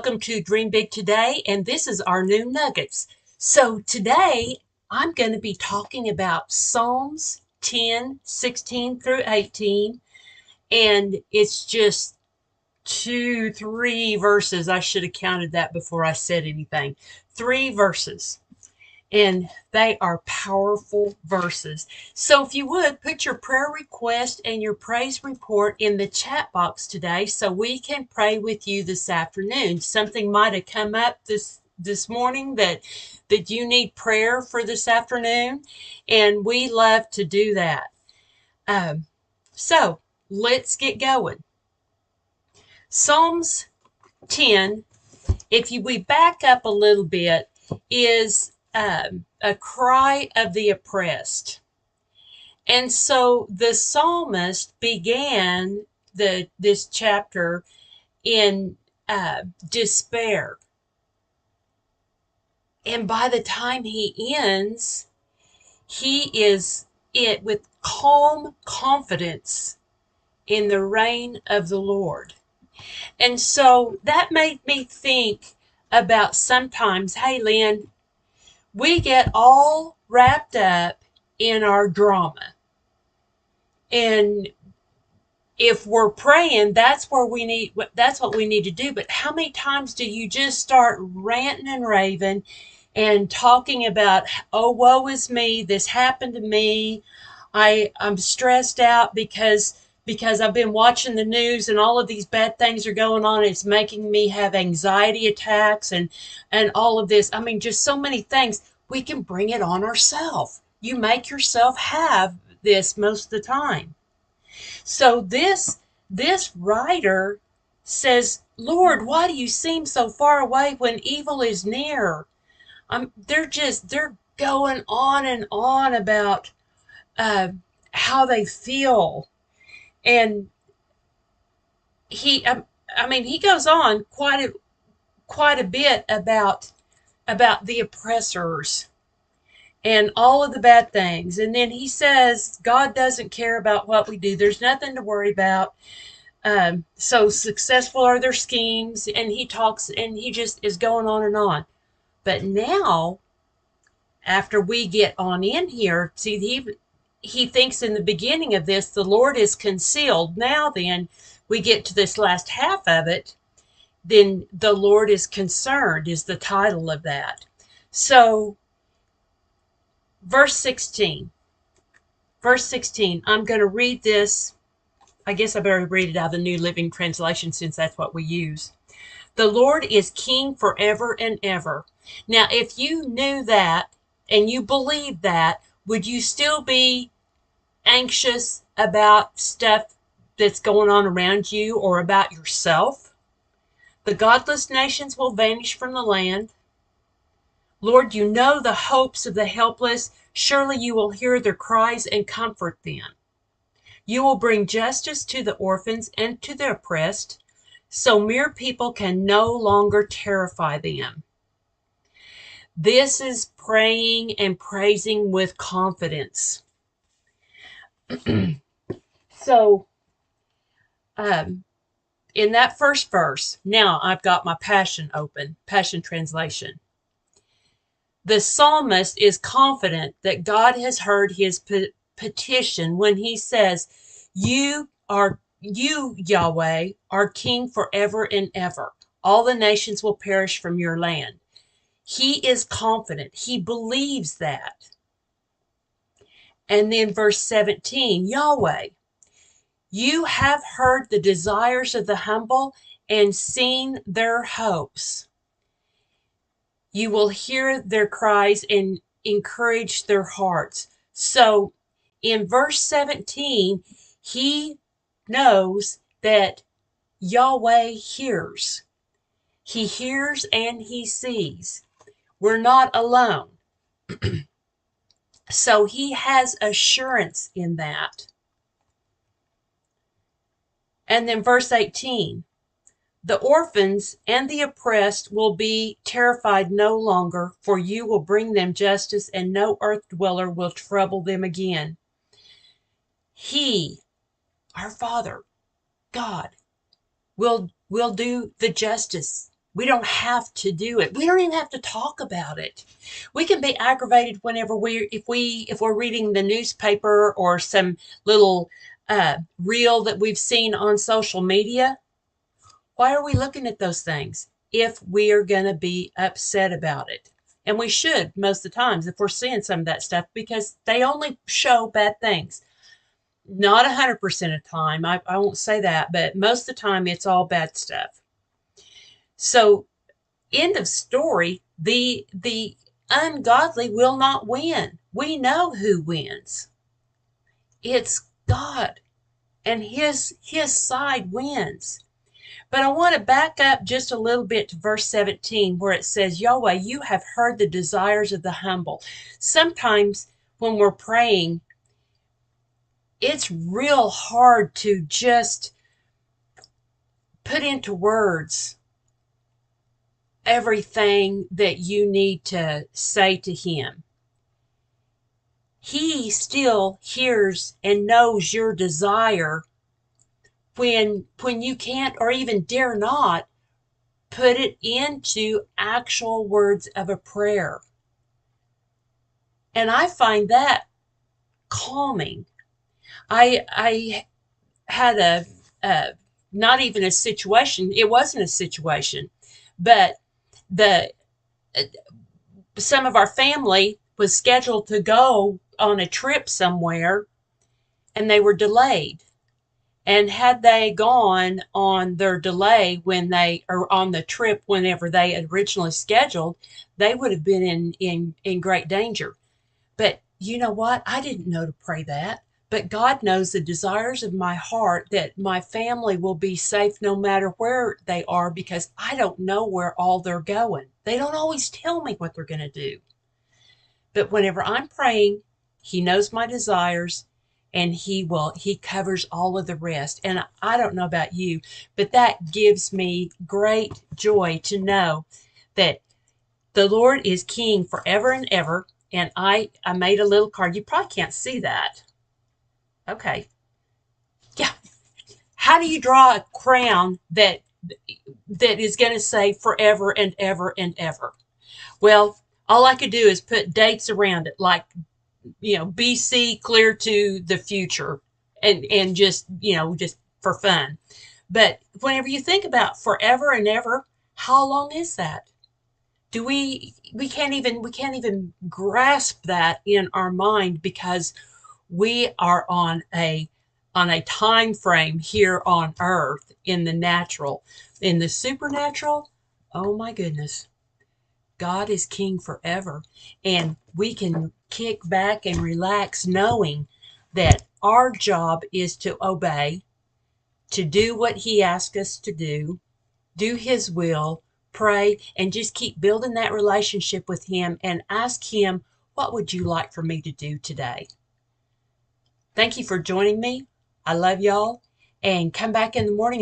Welcome to Dream Big Today, and this is our new nuggets. So today I'm going to be talking about Psalms 10, 16 through 18, and it's just three verses. I should have counted that before I said anything. Three verses, and they are powerful verses. So if you would, put your prayer request and your praise report in the chat box today so we can pray with you this afternoon. Something might have come up this morning that you need prayer for this afternoon, and we love to do that. So let's get going. Psalms 10, if we back up a little bit, is a cry of the oppressed. And so the psalmist began this chapter in despair. And by the time he ends, he is it with calm confidence in the reign of the Lord. And so that made me think about sometimes, hey, Lynn, we get all wrapped up in our drama. And if we're praying, that's what we need to do. But how many times do you just start ranting and raving and talking about, oh, woe is me, this happened to me, I'm stressed out because I've been watching the news and all of these bad things are going on. It's making me have anxiety attacks and all of this. I mean, just so many things. We can bring it on ourselves. You make yourself have this most of the time. So this writer says, Lord, why do you seem so far away when evil is near? They're going on and on about how they feel. And he goes on quite a bit about the oppressors and all of the bad things. And then he says God doesn't care about what we do. There's nothing to worry about. So successful are their schemes. And he talks and he just is going on and on. But now, after we get on in here, see, he thinks in the beginning of this, the Lord is concealed. Now then, we get to this last half of it, then the Lord is concerned is the title of that. So, verse 16, I'm going to read this. I guess I better read it out of the New Living Translation since that's what we use. The Lord is king forever and ever. Now, if you knew that and you believe that, would you still be anxious about stuff that's going on around you or about yourself? The godless nations will vanish from the land. Lord, you know the hopes of the helpless. Surely you will hear their cries and comfort them. You will bring justice to the orphans and to the oppressed, so mere people can no longer terrify them. This is praying and praising with confidence. So, in that first verse, now I've got my Passion open, Passion Translation. The psalmist is confident that God has heard his petition when he says, you, Yahweh, are king forever and ever. All the nations will perish from your land. He is confident. He believes that. And then verse 17, Yahweh, you have heard the desires of the humble and seen their hopes. You will hear their cries and encourage their hearts. So in verse 17, he knows that Yahweh hears. He hears and he sees. We're not alone. So he has assurance in that. And then verse 18, the orphans and the oppressed will be terrified no longer, for you will bring them justice, and no earth dweller will trouble them again. He, our Father, God, will do the justice We don't have to do it. We don't even have to talk about it. We can be aggravated whenever if we're reading the newspaper or some little reel that we've seen on social media. Why are we looking at those things if we are going to be upset about it? And we should most of the times if we're seeing some of that stuff, because they only show bad things. Not 100% of the time, I won't say that, but most of the time it's all bad stuff. So, end of story. The ungodly will not win. We know who wins. It's God, and his side wins. But I want to back up just a little bit to verse 17 where it says, Yahweh, you have heard the desires of the humble. Sometimes when we're praying, it's real hard to just put into words everything that you need to say to him. He still hears and knows your desire when you can't or even dare not put it into actual words of a prayer. And I find that calming. I had a not even a situation. It wasn't a situation, but the some of our family was scheduled to go on a trip somewhere, and they were delayed. And had they gone on their delay when they or on the trip whenever they had originally scheduled, they would have been in great danger. But you know what? I didn't know to pray that. But God knows the desires of my heart, that my family will be safe no matter where they are, because I don't know where all they're going. They don't always tell me what they're going to do. But whenever I'm praying, he knows my desires, and he covers all of the rest. And I don't know about you, but that gives me great joy to know that the Lord is king forever and ever. And I made a little card. You probably can't see that. Okay. Yeah. How do you draw a crown that is going to say forever and ever and ever? Well, all I could do is put dates around it, like, BC clear to the future, and just, just for fun. But whenever you think about forever and ever, how long is that? Do we can't even grasp that in our mind, because we are on a time frame here on earth in the natural. In the supernatural, oh my goodness, God is king forever, and we can kick back and relax knowing that our job is to obey, to do what he asks us to do his will, pray, and just keep building that relationship with him and ask him, what would you like for me to do today? Thank you for joining me. I love y'all, and come back in the morning.